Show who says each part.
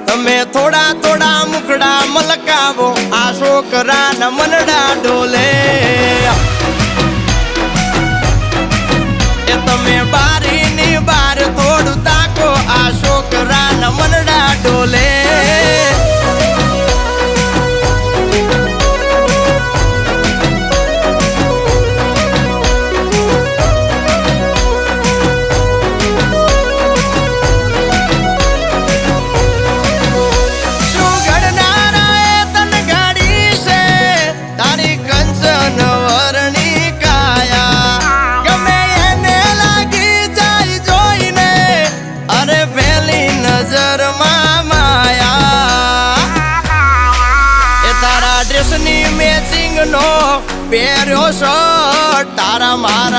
Speaker 1: તમે થોડા થોડા મુખડા મલકાવો આ છોકરાના મનડા ડોલે એ તમે બારીની બાર થોડું તાકો આ છોકરાના મનડા ડોલે મેચિંગ નો પહેર્યો શર્ટ તારા મારા